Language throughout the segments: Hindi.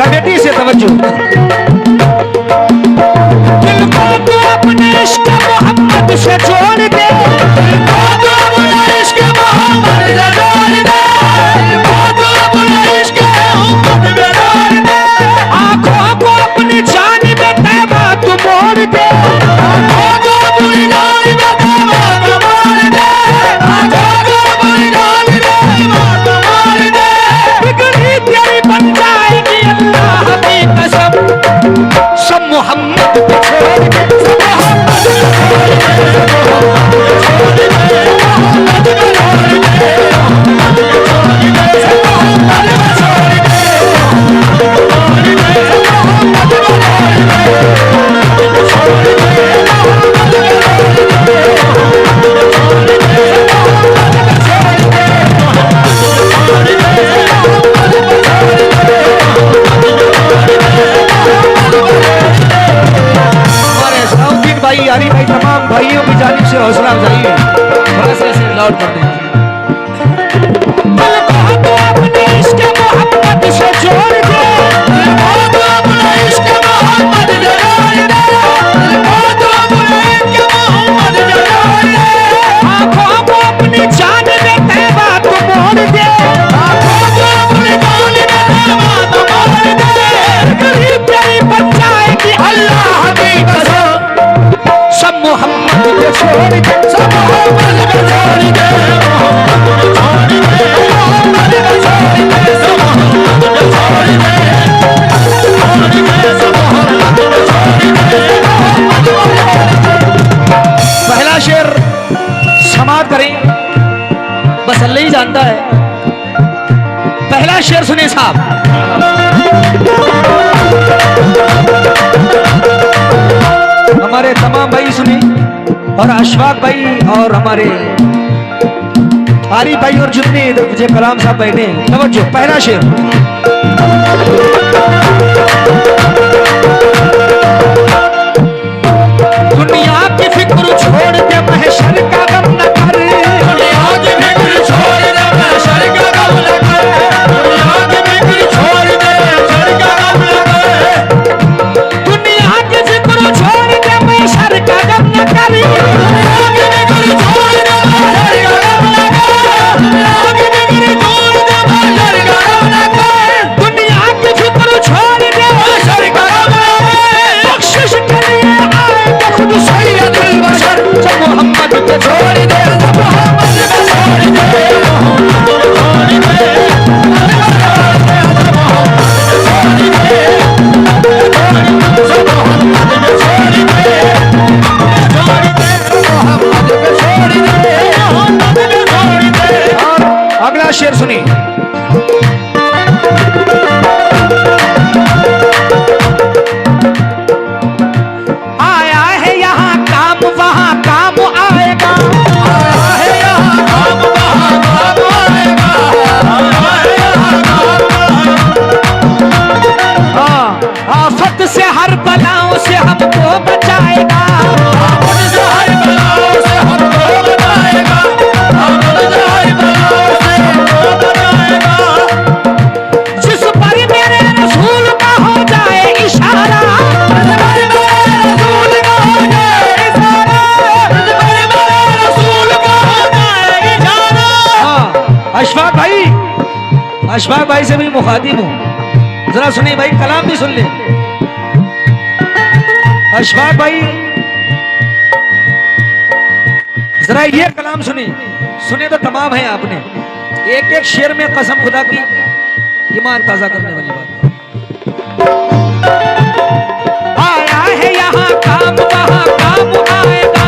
कमेटी से तवज्जो। दिल को तो अपने इश्क मोहम्मद से जोड़ दे, दिल को तो अपने इश्क मोहम्मद से जोड़ दे, दिल को तो अपने इश्क मोहम्मद से जोड़ दे। आंखों को अपनी जानिब तैबा तू मोड़ दे, आंखों को अपनी जानिब तैबा तू मोड़ दे, आंखों को अपनी जानिब तैबा तू मोड़ दे। बिगड़ी तेरी बन जाएगी अल्लाह की कसम, सब मोहम्मद पे छोड़ दे, सब मोहम्मद पे छोड़ दे, मोहम्मद पे छोड़ दे, मोहम्मद पे छोड़ दे, मोहम्मद पे छोड़ दे, सब मोहम्मद पे छोड़ दे, मोहम्मद पे छोड़ भाई, यारी भाई, तमाम भाइयों की जानिब से हौसला अफजाई है, थोड़ा सा ऐसे लाउड कर दें। दिल को तो अपने इश्क मोहम्मद से जोड़ दे, दिल को तो अपने इश्क मोहम्मद से जोड़ दे, दिल को तो अपने इश्क मोहम्मद से जोड़ दे। आंखों को अपनी जानिब तैबा तू मोड़ दे, आंखों को अपनी जानिब तैबा तू मोड़ दे। गरीब तेरी बन जाएगी अल्लाह की कसम, सब मोहम्मद पे छोड़ दे, सब मोहम्मद पे छोड़ दे, मोहम्मद पे छोड़ दे, मोहम्मद पे छोड़ दे, सब मोहम्मद पे छोड़ दे, सब मोहम्मद पे छोड़ दे, मोहम्मद पे छोड़ दे। पहला शेर समाप्त करें, बस अल्लाह ही जानता है। पहला शेर सुने साहब। हमारे तमाम भाई सुने, और अशफाक भाई और हमारे आरिफ भाई और जितने इधर मुझे कलाम साहब बैठे, तवज्जो। पहला शेर। दुनिया की फिक्र छोड़ दे, महशर का गम न कर, दुनिया की फिक्र छोड़ दे, महशर का गम न कर, दुनिया की फिक्र छोड़ दे, महशर का गम न कर, दुनिया की फिक्र छोड़ दे, महशर का गम न कर, दुनिया की फिक्र छोड़ दे, महशर का गम न कर, दुनिया की फिक्र छोड़ दे, महशर का गम न कर, दुनिया की फिक्र छोड़ दे, महशर का गम न कर। बख्शिश के लिए आए तो खुद सैयदुल बशर, सब मोहम्मद पे छोड़ दे, सब मोहम्मद पे छोड़ दे, मोहम्मद पे छोड़ दे, अगला शेर सुनिए। आया है यहाँ काम वहाँ काम आएगा, आया है यहाँ काम वहाँ काम आएगा, आया है यहाँ काम आएगा। आफत से हर बलाओं से हमको बचाएगा, आफत से हर बलाओं से हमको बचाएगा, आफत से हर बलाओं से हमको बचाएगा। जिस पर मेरे रसूल का हो जाए इशारा, जिस पर मेरे रसूल का हो जाए इशारा, जिस पर मेरे रसूल का हो जाए इशारा। अशफाक भाई से भी मुखातिब हूँ, जरा सुनिए भाई, कलाम भी सुन ले। अशफाक भाई जरा ये कलाम सुने, सुने तो तमाम है आपने, एक एक शेर में कसम खुदा की ईमान ताजा करने वाली बात। आया है यहाँ काम वहाँ काम आएगा,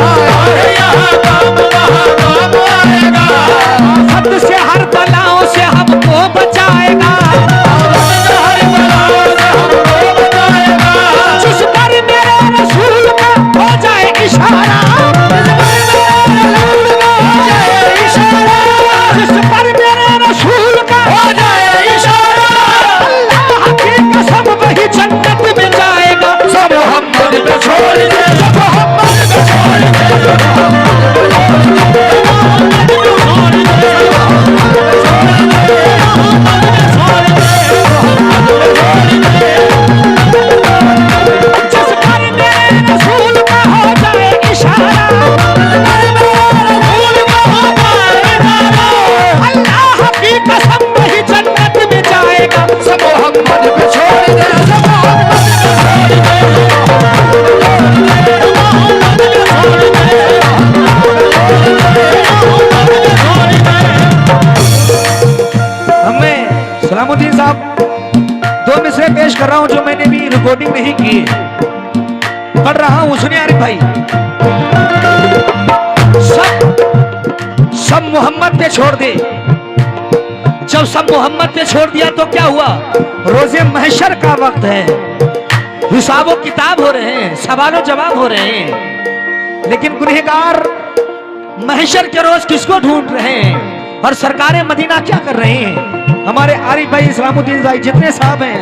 आया है यहाँ काम वहाँ काम आएगा, आफत से हर बलाओं से हमको बचाएगा, आफत से हर बलाओं से हमको बचाएगा। जिस पर मेरे रसूल का हो जाए इशारा, जिस पर मेरे रसूल का हो जाए इशारा, अल्लाह की कसम वही जन्नत में जाएगा। सब मोहम्मद पे छोड़ दे, सब मोहम्मद पे छोड़ दे, सब मोहम्मद पे छोड़ दे, सब मोहम्मद पे छोड़ दे, मोहम्मद को छोड़ दे, हमें सलामुद्दीन साहब 2 मिसरे पेश कर रहा हूं जो मैंने भी रिकॉर्डिंग नहीं की, पढ़ रहा हूं। सुनिए आरिफ भाई, सब मोहम्मद पे छोड़ दे। जब सब मोहम्मद पे छोड़ दिया तो क्या हुआ? रोजे महशर का वक्त है, हिसाबो किताब हो रहे हैं, सवालों जवाब हो रहे हैं। लेकिन गुनहगार महशर के रोज किसको ढूंढ रहे हैं और सरकारें मदीना क्या कर रहे हैं? हमारे आरिफ भाई, सलामुद्दीन भाई, जितने साहब हैं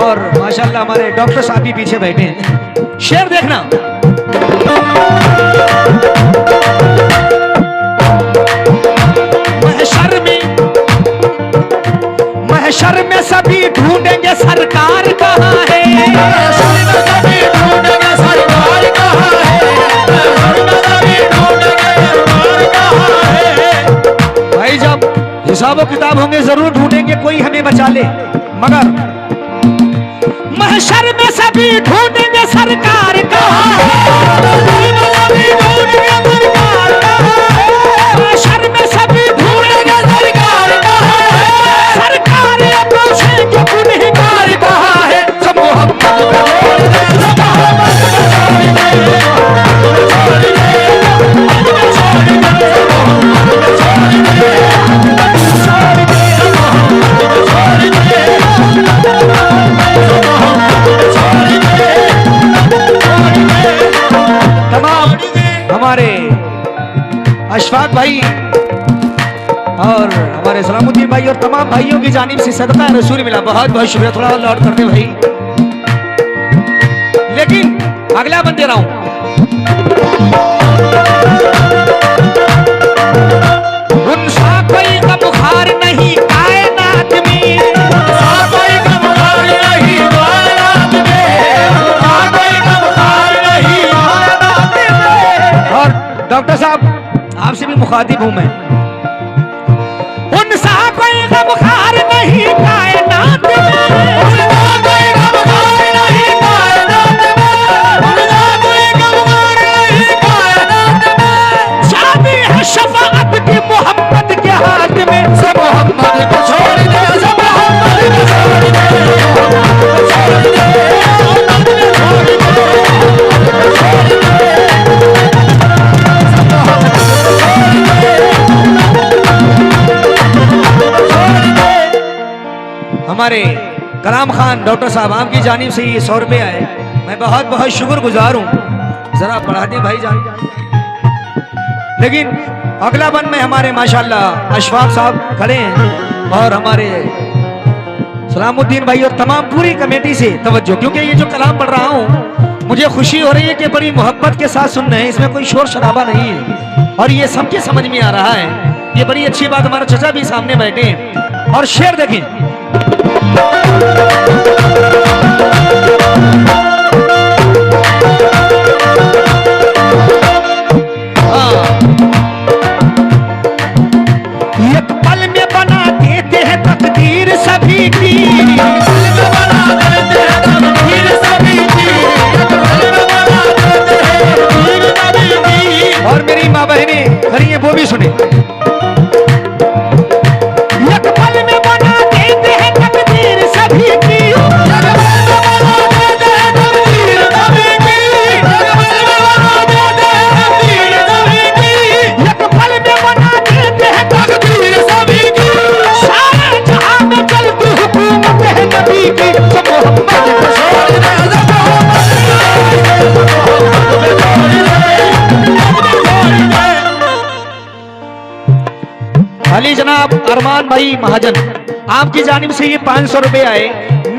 और माशाल्लाह हमारे डॉक्टर साहब भी पीछे बैठे हैं। शेर देखना, महशर में सभी ढूंढेंगे सरकार कहाँ है, महशर में सभी ढूंढेंगे सरकार कहाँ है, महशर में सभी ढूंढेंगे सरकार कहाँ है। भाई जब हिसाबो किताब होंगे जरूर ढूंढेंगे कोई हमें बचा ले, मगर महशर में सभी ढूंढेंगे सरकार कहाँ है, महशर में सभी ढूंढेंगे सरकार कहाँ है, सरकार ये पूछेंगे गुनहगार कहाँ है। सब मोहम्मद को छोड़ दे, सब मोहम्मद को छोड़ दे, छोड़ दे, छोड़ दे, तमाम हमारे अशफाक भाई और हमारे सलामुद्दीन भाई और तमाम भाइयों की जानिब से सदका रसूल मिला, बहुत बहुत शुक्रिया। थोड़ा और लौट करते भाई, लेकिन अगला बंद दे रहा हूं। उनसा कोई गमखार नहीं कायनात में, उनसा कोई गमखार नहीं कायनात में, उनसा कोई गमखार नहीं कायनात में। और डॉक्टर साहब आपसे भी मुखातिब हूं मैं, उनसा कोई गमखार नहीं कायनात में, उनसा कोई गमखार नहीं कायनात में, उनसा कोई गमखार नहीं कायनात में। चाबी है शफाअत की मोहम्मद के हाथ में। सब मोहम्मद को छोड़ दे, सब मोहम्मद को छोड़ दे, मोहम्मद को छोड़ दे, मोहम्मद को छोड़ दे, मोहम्मद को छोड़ दे, सब मोहम्मद को छोड़ दे। हमारे कलाम खान डॉक्टर साहब आपकी जानिब से ये 100 रुपये आए, मैं बहुत बहुत शुक्रगुजार हूँ। जरा बढ़ा दें भाई जान। लेकिन अगला बन में हमारे माशाल्लाह अशफाक साहब खड़े हैं और हमारे सलामुद्दीन भाई और तमाम पूरी कमेटी से तवज्जो, क्योंकि ये जो कलाम पढ़ रहा हूँ मुझे खुशी हो रही है कि बड़ी मोहब्बत के साथ सुन रहे हैं, इसमें कोई शोर शराबा नहीं है और ये सबके समझ में आ रहा है। ये बड़ी अच्छी बात, हमारे चचा भी सामने बैठे हैं। और शेर देखें, एक पल में बना देते हैं तकदीर सभी की, पल में बना देते हैं तकदीर सभी की, पल में बना देते हैं तकदीर सभी की। और मेरी माँ बहनें खड़ी हैं वो भी सुने। एक पल में बना देते हैं तकदीर सभी की, एक पल में बना देते हैं तकदीर सभी की, एक पल में बना देते हैं तकदीर सभी की, एक पल में बना देते हैं तकदीर सभी की। सारे जहां में चलती हुकूमत है नबी की। सब मोहम्मद को छोड़ दे, सब मोहम्मद को छोड़ दे, अली जनाब अरमान भाई महाजन, आपकी जानिब से ये 500 रुपए आए,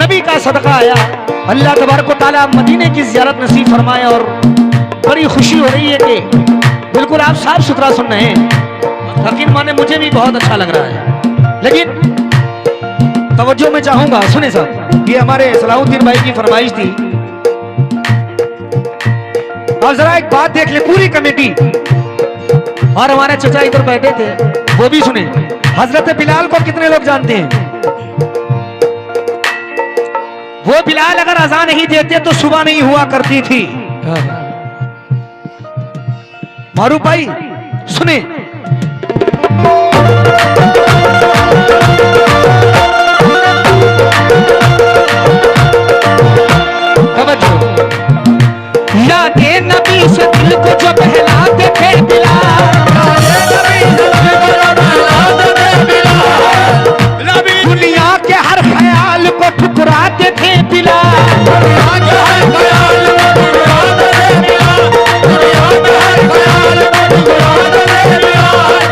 नबी का सदका आया। अल्लाह तबारक व तआला मदीने की ज़ियारत नसीब फरमाए और बड़ी खुशी हो रही है कि बिल्कुल आप साफ सुथरा सुन रहे हैं। यकीन माने मुझे भी बहुत अच्छा लग रहा है। लेकिन तवज्जो मैं चाहूंगा, सुने साहब, ये हमारे सलाहुद्दीन भाई की फरमाइश थी। और जरा एक बात देख ले पूरी कमेटी और हमारे चचा इधर बैठे थे वो भी सुने। हजरत बिलाल को कितने लोग जानते हैं? वो बिलाल अगर अज़ान नहीं देते तो सुबह नहीं हुआ करती थी। मारूफ भाई सुने, यादे नबी से दिल को जो बहलाते थे बिलाल, दुनिया के हर ख्याल को ठुकराते थे बिलाल,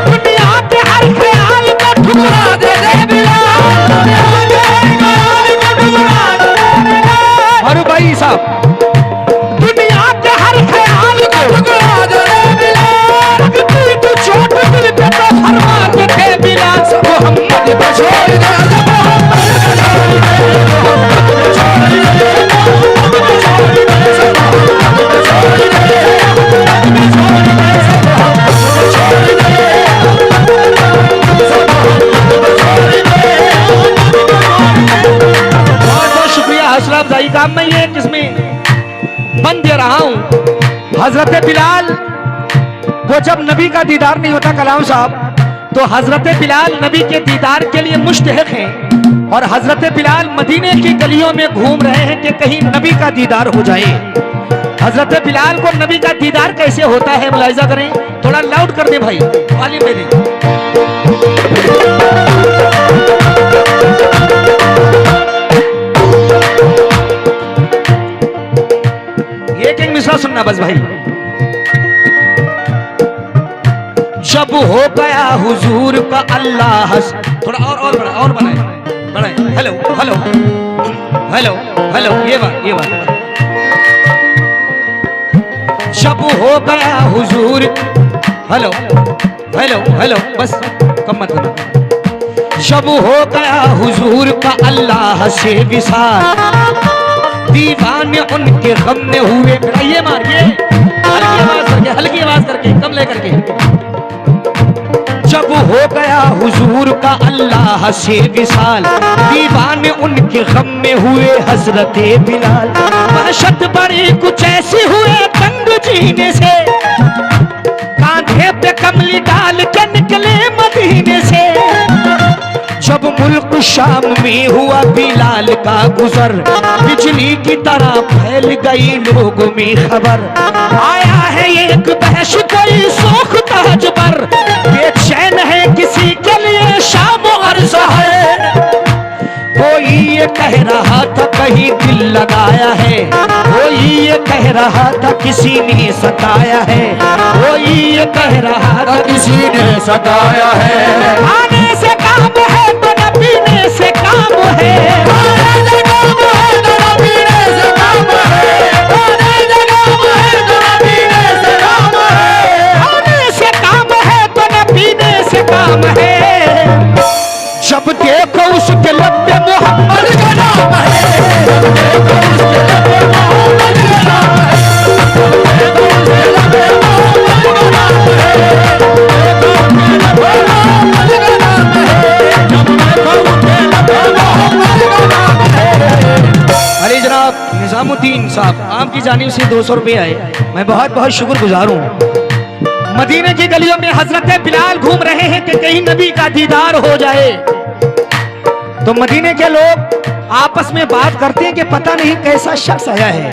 दुनिया के हर ख्याल को ठुकराते थे बिलाल। और भाई साहब दुनिया के हर ख्याल को ठुकराते थे बिलाल, तू चोट दिल पे तो फरमाते थे बिलाल, मोहम्मद बशोर काम में ये जिसमें बन दे रहा हूं। हजरत बिलाल को जब नबी का दीदार नहीं होता कलाम साहब, तो हजरत बिलाल नबी के दीदार के लिए मुश्तहिक हैं, और हजरत बिलाल मदीने की गलियों में घूम रहे हैं कि कहीं नबी का दीदार हो जाए। हजरत बिलाल को नबी का दीदार कैसे होता है मुलाहिजा करें, थोड़ा लाउड कर दे भाई, वाली में दे। एक मिसरा सुनना बस भाई। जब हो गया हुजूर का अल्लाह, थोड़ा और बनाए बढ़ाए। हेलो हेलो हेलो हेलो, ये बात जब हो गया हुजूर, हेलो हेलो हेलो, बस कम मत करना। जब हो गया हुजूर का अल्लाह से विसार, दीवाने उनके गम में हुए। ये मारिए हल्की आवाज करके कम लेकर के। जब हो गया हुजूर का अल्लाह से विसाल, दीवाने उनके गम में हुए हजरत बिलाल, वहशत बड़ी कुछ ऐसी हुए तंग जीने से, कांधे पे कमली डाल के निकले मदीने से। जब मुल्क शाम में हुआ बिलाल का गुजर, बिजली की तरह फैल गई लोगों में खबर, आया है एक बहश कोई सोख ताज पर, बेचैन है किसी के लिए शाम और सहर। कोई ये कह रहा था कहीं दिल लगाया है, कोई ये कह रहा था किसी ने सताया है, कोई ये कह रहा था किसी ने सताया है। आने से काम है तो न पीने से काम है, आने से काम है तो न पीने से काम है, आने से काम है तो न पीने से काम है, आने से काम है तो न पीने से काम है। जब देखो उसके लब पे मोहम्मद का नाम है, जब देखो उसके लब पे मोहम्मद का नाम है, जब देखो उसके लब पे मोहम्मद का नाम है, जब देखो उसके लब पे मोहम्मद का नाम है, जब देखो उसके लब पे मोहम्मद का नाम है। अरे जनाब निजामुद्दीन साहब आपकी जानिब से 200 रुपये आए, मैं बहुत बहुत शुक्रगुजार हूँ। मदीने की गलियों में हजरत बिलाल घूम रहे हैं कि कहीं नबी का दीदार हो जाए। तो मदीने के लोग आपस में बात करते हैं कि पता नहीं कैसा शख्स आया है,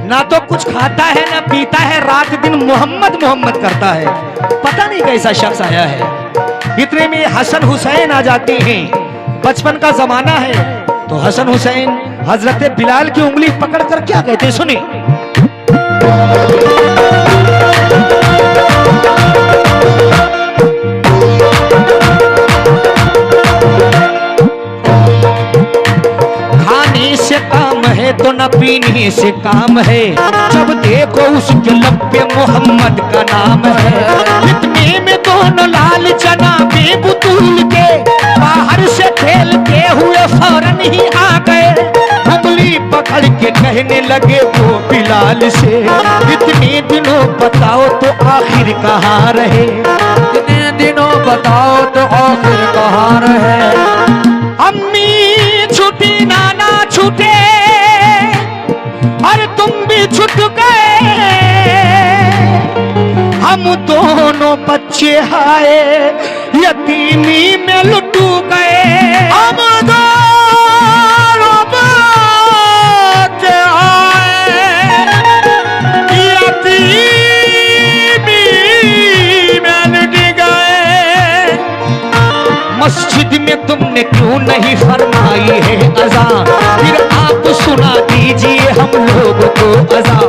ना तो कुछ खाता है ना पीता है, रात दिन मोहम्मद मोहम्मद करता है, पता नहीं कैसा शख्स आया है। इतने में हसन हुसैन आ जाते हैं, बचपन का जमाना है, तो हसन हुसैन हजरत बिलाल की उंगली पकड़कर क्या कहते हैं सुनिए। तो न पीने से काम है, जब देखो उसके लब पे मोहम्मद का नाम है। इतने में दोनों लाल जनाबे बुतूल के बाहर से खेलते हुए फौरन ही आ गए, उंगली पकड़ के कहने लगे वो बिलाल से, इतने दिनों बताओ तो आखिर कहाँ रहे, इतने दिनों बताओ तो आखिर कहाँ रहे। अम्मी छूटी नाना छूटे, छूट गए, हम दोनों बच्चे हाय यतीमी में लुट गए। हम दोनों बच्चे हाय यतीमी में लुट गए। मस्जिद में तुमने क्यों नहीं फरमाई है अज़ा, फिर आप सुना दीजिए हम लोगों को अज़ा।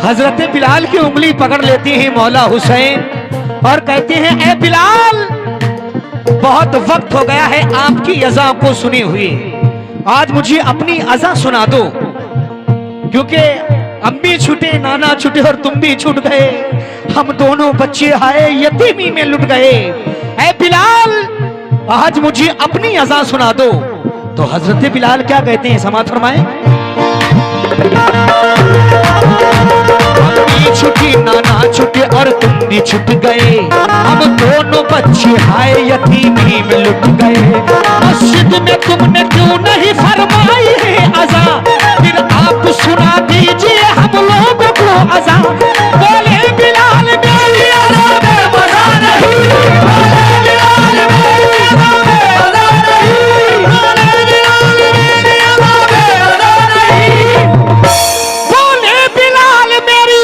हजरत बिलाल की उंगली पकड़ लेती है मौला हुसैन और कहते हैं, ए बिलाल, बहुत वक्त हो गया है आपकी अज़ा को सुने हुए, आज मुझे अपनी अज़ा सुना दो, क्योंकि अम्मी छूटे, नाना छूटे और तुम भी छूट गए, हम दोनों बच्चे आए यतीमी में लुट गए। ए बिलाल, आज मुझे अपनी अज़ा सुना दो। तो हजरत बिलाल क्या कहते हैं, समाअत फरमाएं। अम्मी छुटी, नाना छुटे और तुम भी छुट गए, हम दोनों बच्चे हाय यतीमी में लुट गए। मस्जिद में तुमने क्यों नहीं फरमाई है अज़ा, फिर आप सुना दीजिए हम लोगों को अज़ा। बोले बिलाल मेरी अज़ा में मज़ा नहीं, बोले बिलाल मेरी अज़ा में मज़ा नहीं, बोले बिलाल मेरी अज़ा में मज़ा नहीं, बोले बिलाल मेरी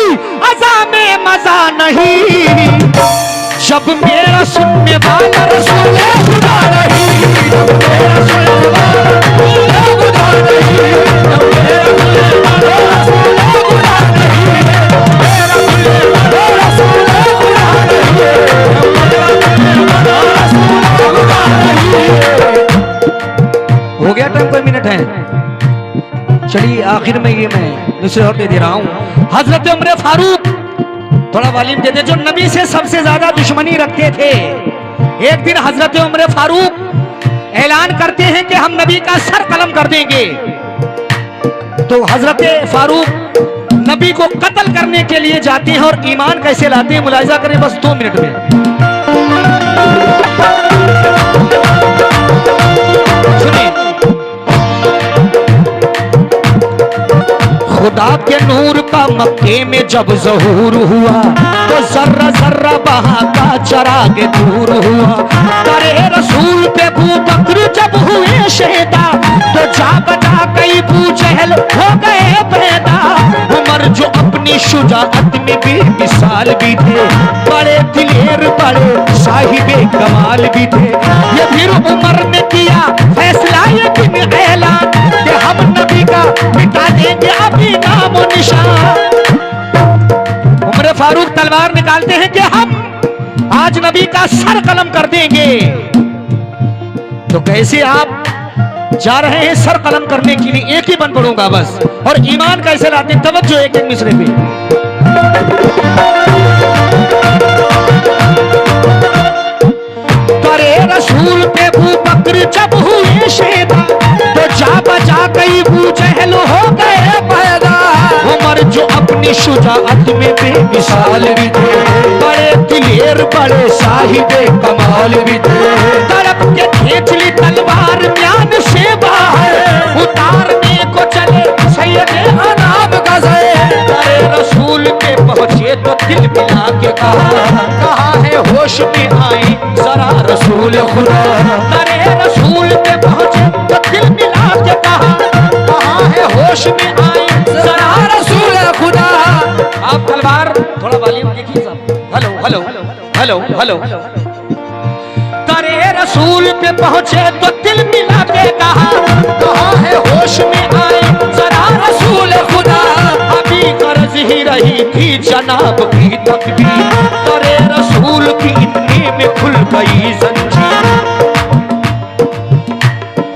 अज़ा में मज़ा नहीं। जब मेरा सुनने वाला रसूल खुदा नहीं, जब मेरा सुनने वाला रसूल खुदा नहीं, जब मेरा सुनने वाला रसूल खुदा नहीं, मेरा सुनने वाला रसूल खुदा नहीं, जब मेरा सुनने वाला रसूल खुदा नहीं। हो गया टाइम, कोई मिनट है? चलिए आखिर में ये मैं नसीहत दे रहा हूँ। हजरत उमर फारूक, थोड़ा वालिम दे दे, जो नबी से सबसे ज्यादा दुश्मनी रखते थे, एक दिन हजरत उमर फारूक ऐलान करते हैं कि हम नबी का सर कलम कर देंगे। तो हजरत फारूक नबी को कत्ल करने के लिए जाते हैं और ईमान कैसे लाते हैं, मुलाहिजा करें बस 2 मिनट में। सुनिए, खुदा के नूर का मक्के में जब ज़हूर हुआ, तो जर्रा जर्रा बहा का चराग दूर हुआ। करे रसूल पे अबू बकर जब हुए शहीदा, तो जा बजा कई अबू जहल हो गए पैदा। उमर जो अपनी शुजाअत में भी मिसाल भी थे, बड़े दिलेर बड़े साहिबे कमाल भी थे। ये फिर उमर ने किया फैसला ये दिन ऐलान कि हम नबी का मिटा देंगे अभी नाम और निशान। उमर फारूक तलवार निकालते हैं कि हम आज नबी का सर कलम कर देंगे। तो कैसे आप जा रहे हैं सर कलम करने के लिए? एक ही बन पड़ूंगा बस। और ईमान कैसे लाते हैं, तवज्जो एक एक मिसरे पे। करे रसूल पे अबू बकर जब हुए शहीदा, तो जा बजा कई अबू जहल हो गए पैदा। उमर जो अपनी शुजाअत में बेमिसाल भी थे, बड़े दिलेर बड़े साहिबे कमाल भी थे। तड़प के खींच ली तलवार म्यान से बाहर, उतारने को चले सैयदे अनाम गज़े। करे रसूल पे पहुंचे तो दिल मिला के कहा है होश में आए जरा रसूल खुदा। करे रसूल पे पहुंचे तो दिल मिला के कहा है होश में आए जरा रसूल खुदा। आप तलवार थोड़ा वॉल्यूम देखिए साहब। Hello hello hello hello. करे रसूल पे पहुंचे तो दिल मिला के कहा है होश में आए जरा रसूल खुदा। अभी कर्ज ही रही थी जनाब की तकदीर, करे रसूल की इतने में खुल गई जंजीर।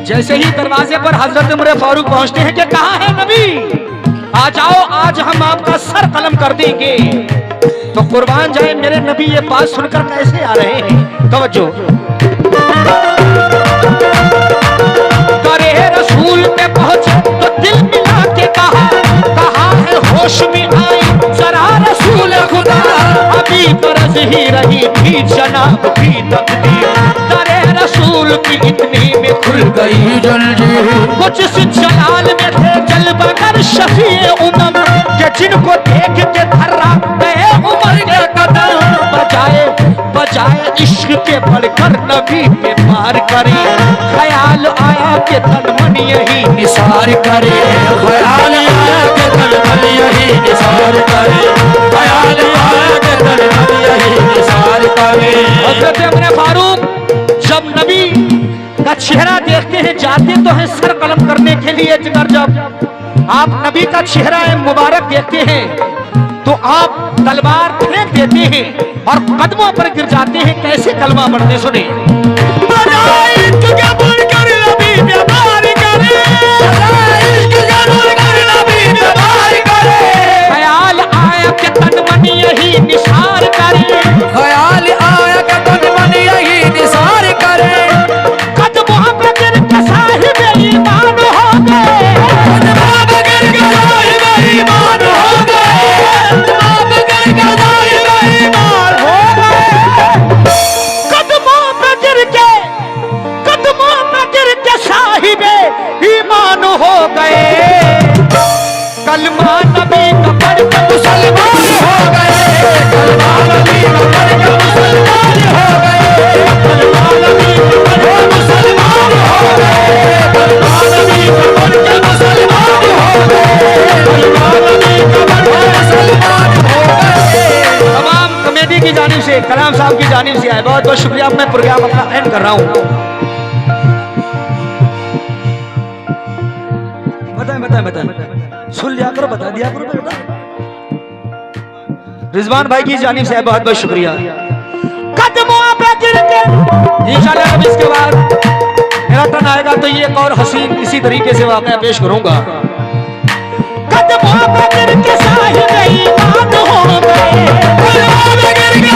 जैसे ही दरवाजे पर हजरत उमर फारूक पहुंचते हैं कि कहाँ है नबी, आ जाओ आज हम आपका सर कलम कर देंगे। तो कुर्बान जाए मेरे नबी ये बात सुनकर कैसे आ रहे हैं, तवज्जो। करे रसूल पे पहुंचे तो दिल मिला के कहा है होश में आए जरा रसूल खुदा। अभी कर्ज ही रही थी जनाब की तकदीर, करे रसूल की इतनी में खुल गई जंजीर। कुछ जलाल में थे जलवा कर शफीए उमम, जिनको देख के थर्रा गए उमर के कदम, बजाए बजाए इश्क के बढ़कर नबी पे पार करे, ख्याल आया कि तन मन यही निसार करे, ख्याल आया कि तन मन यही निसार करे, ख्याल आया कि तन मन यही निसार करे। हज़रत इब्न फारूक जब नबी का चेहरा देखते हैं, जाते तो हैं सर कलम करने के लिए, जिगर जब आप नबी का चेहरा मुबारक देखते हैं तो आप तलवार फेंक देते हैं और कदमों पर गिर जाते हैं। कैसे कलमा पढ़ते सुने, ख्याल आया कि तन मन यही निसार करे, ख्याल आया कि तन मन यही निसार करे, कदमों पे गिर के साहिब ईमान हो गए, कदमों पे गिर के साहिब ईमान हो गए, कदमों पे गिर के साहिब ईमान हो गए, कदमों पे गिर के, कदमों पे गिर के साहिब ईमान हो गए, कलमा नबी का पढ़ के मुसलमान हो गए, कलमा नबी का पढ़ के मुसलमान हो गए, कलमा नबी का पढ़ के मुसलमान हो गए, कलमा नबी का पढ़ के मुसलमान हो गए, कलमा नबी का पढ़ के मुसलमान हो गए। तमाम कमेटी की जानिब से, कलाम साहब की जानिब से आए, बहुत बहुत शुक्रिया। मैं प्रोग्राम अपना एंड कर रहा हूँ। बताएं सुन लिया करो, बता दिया करो बेटा। रिजवान भाई की जानिब से बहुत बहुत शुक्रिया। कदमों पे गिर के इंशाल्लाह अब इसके बाद मेरा टर्न आएगा तो ये एक और हसीन इसी तरीके से वाकया पेश करूंगा। कदमों पे गिर के साहिब ईमान हो गए, कदमों पे गिर के